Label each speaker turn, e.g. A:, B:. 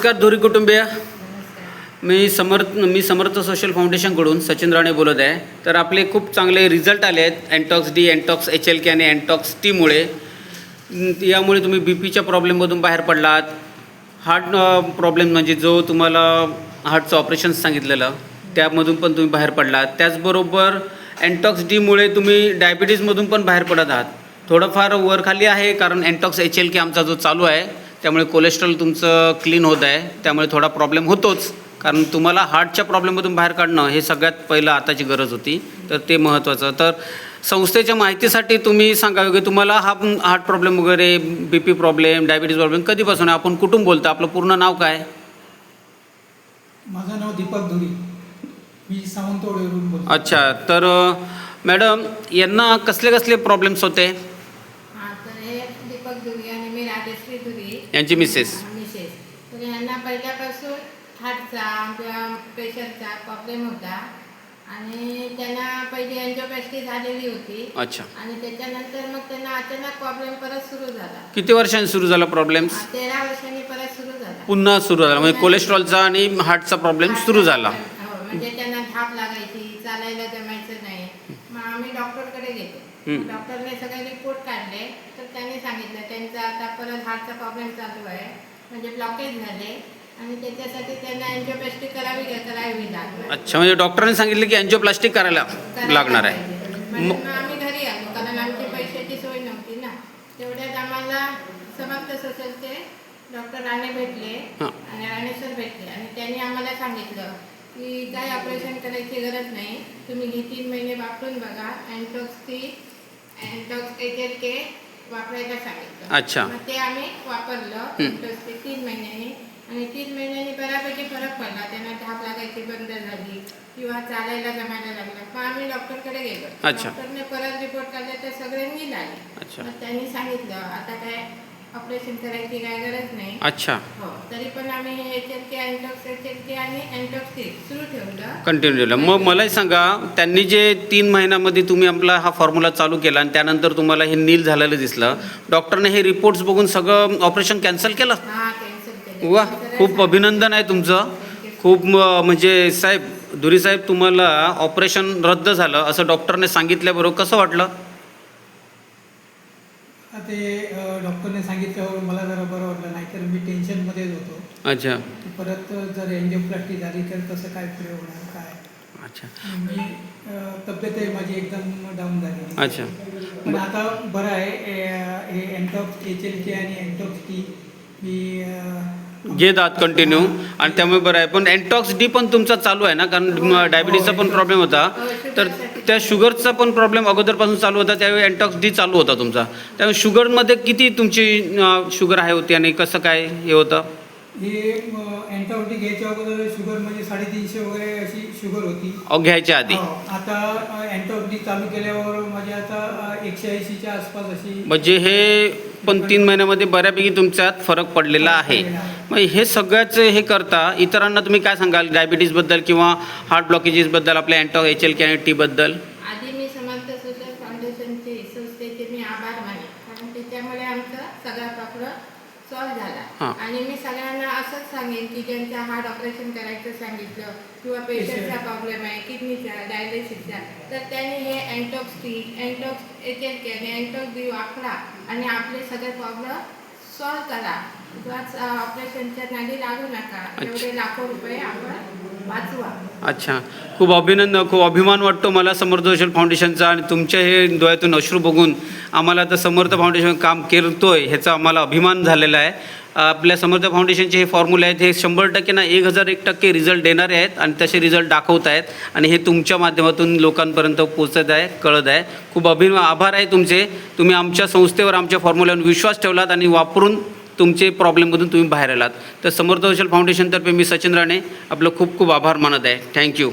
A: नमस्कार धुरी कुटुंबीय. मी समर्थ सोशल फाउंडेशनकडून सचिन राणे बोलत आहे. तर आपले खूप चांगले रिझल्ट आले आहेत एन्टॉक्स डी, एन्टॉक्स HLK आणि एन्टॉक्स टीमुळे. यामुळे तुम्ही BPच्या प्रॉब्लेममधून बाहेर पडलात. हार्ट प्रॉब्लेम म्हणजे जो तुम्हाला हार्टचं ऑपरेशन सांगितलेलं त्यामधून पण तुम्ही बाहेर पडलात. त्याचबरोबर एन्टॉक्स डीमुळे तुम्ही डायबिटीजमधून पण बाहेर पडत आहात. थोडंफार वरखाली आहे कारण एन्टॉक्स HLK आमचा जो चालू आहे त्यामुळे कोलेस्ट्रॉल तुमचं क्लीन होत आहे. त्यामुळे थोडा प्रॉब्लेम होतोच, कारण तुम्हाला हार्टच्या प्रॉब्लेममधून बाहेर काढणं हे सगळ्यात पहिलं आताची गरज होती. तर ते महत्त्वाचं. तर संस्थेच्या माहितीसाठी तुम्ही सांगावे की तुम्हाला हार्ट प्रॉब्लेम वगैरे, BP प्रॉब्लेम, डायबिटीज प्रॉब्लेम कधीपासून आहे? आपण कुठून बोलतो? आपलं पूर्ण नाव काय?
B: माझं नाव दीपक धुरी, मी सावंतवाडीवरून बोलतो.
A: अच्छा. तर मॅडम, यांना कसले कसले प्रॉब्लेम्स होते?
C: दीपक धुरी आणि मी राजश्री धुरी
A: यांची मिसेस.
C: तर यांना पहिल्यापासून हार्टचा किंवा प्रेशरचा प्रॉब्लेम होता आणि त्यांना पहिली एंजिओप्लास्टी झालेली होती.
A: अच्छा.
C: आणि त्याच्यानंतर मग त्यांना अचानक प्रॉब्लेम परत सुरू झाला.
A: किती वर्षांनी सुरू झाला प्रॉब्लेम्स?
C: 13 वर्षांनी परत सुरू झाला.
A: पुन्हा सुरू झाला म्हणजे कोलेस्ट्रॉलचा आणि हार्टचा प्रॉब्लेम सुरू झाला.
C: हो, म्हणजे त्यांना धाप लागायची, चालायला जमायचं नाही. मग आम्ही डॉक्टरकडे गेलो. डॉक्टरने सगळे रिपोर्ट काढले. तर त्यांनी सांगितलं त्यांचा आता परत हार्टचा प्रॉब्लेम चालू आहे, म्हणजे ब्लॉकेज झाले आणि त्याच्यासाठी त्यांना एंजिओप्लास्टी करावी लागणार.
A: अच्छा, म्हणजे डॉक्टरांनी सांगितलं की एंजिओप्लास्टी करायला लागणार आहे.
C: मग आम्ही घरी आलो कारण आमची पैशाची सोय नव्हती ना. तेवढ्यात आम्हाला समर्थ सोशलचे डॉक्टर राणे भेटले आणि राणे सर भेटले आणि त्यांनी आम्हाला सांगितलं की काय ऑपरेशन करायची गरज नाही, तुम्ही हे 3 महिने वापरून बघा. एन्टॉक्स HLK वापरायला सांगितलं.
A: अच्छा.
C: मग ते आम्ही वापरलं एन्टॉक्स 3 महिन्यांनी आणि 3 महिन्यांनी बऱ्यापैकी फरक पडला. त्यांना धाप लागायची बंद झाली किंवा चालायला जमायला लागला. मग आम्ही डॉक्टरकडे गेलो. डॉक्टरने परत रिपोर्ट काढले तर सगळे नील आले. मग त्यांनी सांगितलं आता काय ऑपरेशन करायची काय गरज नाही.
A: अच्छा.
C: हो, तरी पण आम्ही HLK, एन्टॉक्स HLK आणि एन्टॉक्स सुरू ठेवलं,
A: कंटिन्यू केलं. मग मलाही सांगा, त्यांनी जे 3 महिन्यामध्ये तुम्ही आपला हा फॉर्म्युला चालू केला आणि त्यानंतर तुम्हाला हे नील झालेलं दिसलं, डॉक्टरने हे रिपोर्ट्स बघून सगळं ऑपरेशन कॅन्सल केलं?
C: हां, कॅन्सल केलं.
A: वा, खूप अभिनंदन आहे तुमचं. खूप म्हणजे साहेब, धुरी साहेब, तुम्हाला ऑपरेशन रद्द झालं असं डॉक्टरने सांगितल्याबरोबर कसं वाटलं?
B: ते डॉक्टरने सांगितल्यावर मला जरा बरं वाटलं, नाहीतर मी टेन्शनमध्येच होतो.
A: अच्छा.
B: परत जर एंजिओप्लास्टी झाली तर कसं काय पुढे होणार काय.
A: अच्छा.
B: मी तब्येत आहे माझी एकदम डाऊन झाली.
A: अच्छा.
B: पण आता बरं आहे. हे एन्टॉक्स HLK आणि एन्टॉक्स टी मी
A: घेत आहात कंटिन्यू आणि त्यामुळे बरं आहे. पण एन्टॉक्स डी पण तुमचा चालू आहे ना, कारण डायबिटीजचा पण प्रॉब्लेम होता. तर त्या शुगरचा पण प्रॉब्लेम अगोदरपासून चालू होता, त्यावेळी एन्टॉक्स डी चालू होता तुमचा. त्यामुळे शुगरमध्ये किती तुमची शुगर आहे होती आणि कसं काय हे होतं?
B: हे एन्टॉक्स टी घ्यायच्या अगोदर शुगर म्हणजे 350 वगैरे अशी शुगर होती
A: घ्यायच्या आधी.
B: आता एन्टॉक्स डी चालू केल्यावर माझी आता 180च्या आसपास अशी.
A: म्हणजे हे पण 3 महिन्यामध्ये बऱ्यापैकी तुमच्यात फरक पडलेला आहे. मग हे सगळ्याच हे करता इतरांना तुम्ही काय सांगाल डायबिटीजबद्दल किंवा हार्ट ब्लॉकेजेसबद्दल, आपल्या एन्टॉक्स HLK आणि टीबद्दल?
C: आधी मी समर्थ सोशल फाउंडेशनचे संस्थेचे मी आभार माने, कारण त्याच्यामुळे आमचा सगळा प्रॉब्लेम सॉल्व्ह झाला. आणि मी सगळ्यांना असंच सांगेन की ज्यांचा हार्ट ऑपरेशन करायचं सांगितलं किंवा पेशंटचा प्रॉब्लेम आहे, किडनीचा, डायलिसिसचा, तर त्यांनी हे एन्टॉक्स टी, एन्टॉक्स HLK आणि एन्टॉक्स डी वापरा आणि आपले सगळे प्रॉब्लेम सॉल्व्ह करा. उगाच ऑपरेशनच्या नादी लागू नका. एवढे लाखो रुपये आपण वाचवा.
A: अच्छा. खूप अभिनंदन, खूप अभिमान वाटतो मला समर्थ सोशल फाउंडेशनचा. आणि तुमच्या हे डोळ्यातून अश्रू बघून आम्हाला आता समर्थ फाउंडेशन काम करतोय ह्याचा आम्हाला अभिमान झालेला आहे. आपल्या समर्थ फाउंडेशनचे हे फॉर्म्युले आहेत, हे 100% ना 1001% रिझल्ट देणारे आहेत आणि तसे रिझल्ट दाखवत आहेत. आणि हे तुमच्या माध्यमातून लोकांपर्यंत पोचत आहे, कळत आहे. खूप आभार आहे तुमचे. तुम्ही आमच्या संस्थेवर, आमच्या फॉर्म्युल्यावर विश्वास ठेवलात आणि वापरून तुमचे प्रॉब्लेममधून तुम्ही बाहेर आलात. तर समर्थ सोशल फाउंडेशनतर्फे मी सचिन राणे आपलं खूप खूप आभार मानत आहे. थँक्यू.